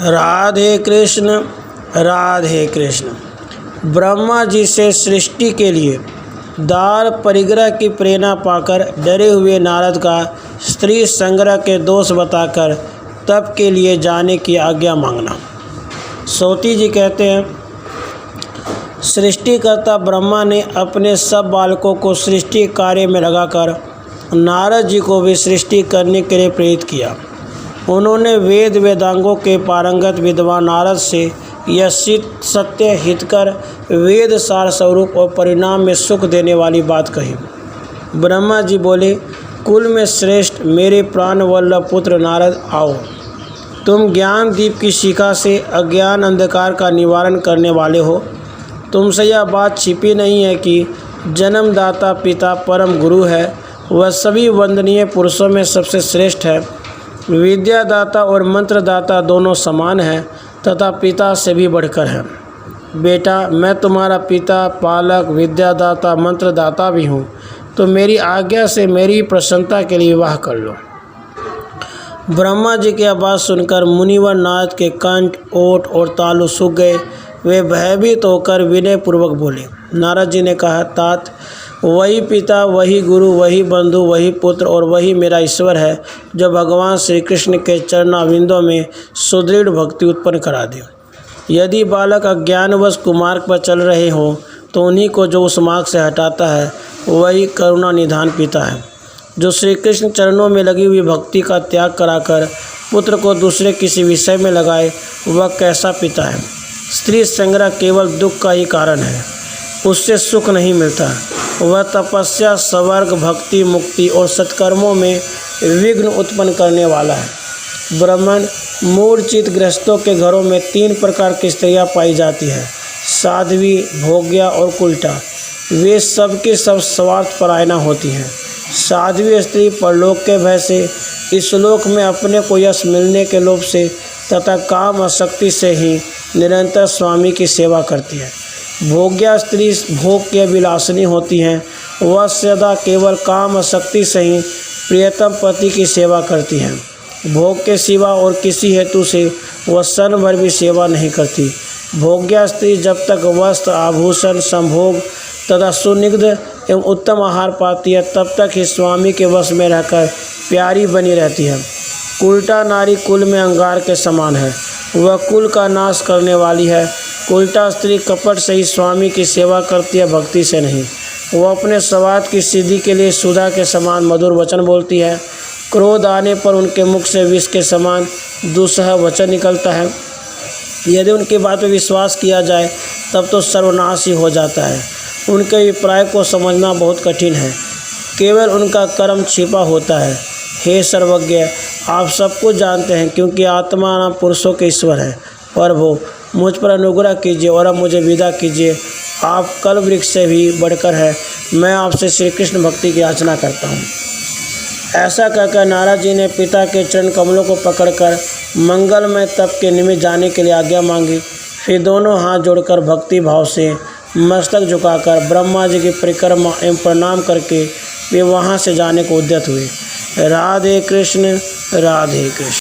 राधे कृष्ण राधे कृष्ण। ब्रह्मा जी से सृष्टि के लिए दार परिग्रह की प्रेरणा पाकर डरे हुए नारद का स्त्री संग्रह के दोष बताकर तप के लिए जाने की आज्ञा मांगना। सौती जी कहते हैं, सृष्टिकर्ता ब्रह्मा ने अपने सब बालकों को सृष्टि कार्य में लगाकर नारद जी को भी सृष्टि करने के लिए प्रेरित किया। उन्होंने वेद वेदांगों के पारंगत विद्वान नारद से यह सत्य हितकर वेद सार स्वरूप और परिणाम में सुख देने वाली बात कही। ब्रह्मा जी बोले, कुल में श्रेष्ठ मेरे प्राण वल्लभ पुत्र नारद, आओ। तुम ज्ञान दीप की शिखा से अज्ञान अंधकार का निवारण करने वाले हो। तुमसे यह बात छिपी नहीं है कि जन्मदाता पिता परम गुरु है। वह सभी वंदनीय पुरुषों में सबसे श्रेष्ठ है। विद्यादाता और मंत्रदाता दोनों समान हैं तथा पिता से भी बढ़कर है। बेटा, मैं तुम्हारा पिता, पालक, विद्यादाता, मंत्रदाता भी हूँ, तो मेरी आज्ञा से मेरी प्रसन्नता के लिए विवाह कर लो। ब्रह्मा जी की आवाज़ सुनकर मुनिवर नारद के कंठ, ओठ और तालु सूख गए। वे भयभीत होकर विनयपूर्वक बोले। नारद जी ने कहा, तात, वही पिता, वही गुरु, वही बंधु, वही पुत्र और वही मेरा ईश्वर है जो भगवान श्री कृष्ण के चरणाविंदों में सुदृढ़ भक्ति उत्पन्न करा दे। यदि बालक अज्ञानवश कुमार्ग पर चल रहे हों तो उन्हीं को जो उस मार्ग से हटाता है वही करुणा निधान पिता है। जो श्री कृष्ण चरणों में लगी हुई भक्ति का त्याग कराकर पुत्र को दूसरे किसी विषय में लगाए, वह कैसा पिता है। स्त्री संग्रह केवल दुख का ही कारण है, उससे सुख नहीं मिलता। वह तपस्या, स्वर्ग, भक्ति, मुक्ति और सत्कर्मों में विघ्न उत्पन्न करने वाला है। ब्राह्मण मूढ़चित गृहस्थों के घरों में 3 प्रकार की स्त्रियां पाई जाती हैं, साध्वी, भोग्या और कुल्टा। वे सब के सब स्वार्थपरायणा होती हैं। साध्वी स्त्री परलोक के भय से, इस लोक में अपने को यश मिलने के लोभ से तथा काम आसक्ति से ही निरंतर स्वामी की सेवा करती है। भोग्या स्त्री भोग के विलासिनी होती हैं। वह सदा केवल काम आसक्ति से ही प्रियतम पति की सेवा करती हैं। भोग के सिवा और किसी हेतु से वह क्षण भर भी सेवा नहीं करती। भोग्या स्त्री जब तक वस्त्र, आभूषण, संभोग तथा सुनिग्ध एवं उत्तम आहार पाती है तब तक ही स्वामी के वश में रहकर प्यारी बनी रहती है। कुल्टा नारी कुल में अंगार के समान है, वह कुल का नाश करने वाली है। उल्टा स्त्री कपट से ही स्वामी की सेवा करती है, भक्ति से नहीं। वह अपने स्वाद की सिद्धि के लिए सुधा के समान मधुर वचन बोलती है। क्रोध आने पर उनके मुख से विष के समान दुस्सह वचन निकलता है। यदि उनकी बात पर विश्वास किया जाए तब तो सर्वनाश ही हो जाता है। उनके अभिप्राय को समझना बहुत कठिन है, केवल उनका कर्म छिपा होता है। हे सर्वज्ञ, आप सब कुछ जानते हैं, क्योंकि आत्मा नाम पुरुषों के ईश्वर है। प्रभु, मुझ पर अनुग्रह कीजिए और अब मुझे विदा कीजिए। आप कल वृक्ष से भी बढ़कर है। मैं आपसे श्री कृष्ण भक्ति की याचना करता हूँ। ऐसा कहकर नारद जी ने पिता के चरण कमलों को पकड़कर मंगलमय तप के निमित्त जाने के लिए आज्ञा मांगी। फिर दोनों हाथ जोड़कर भक्ति भाव से मस्तक झुकाकर ब्रह्मा जी की परिक्रमा एवं प्रणाम करके वे वहाँ से जाने को उद्यत हुए। राधे कृष्ण राधे कृष्ण।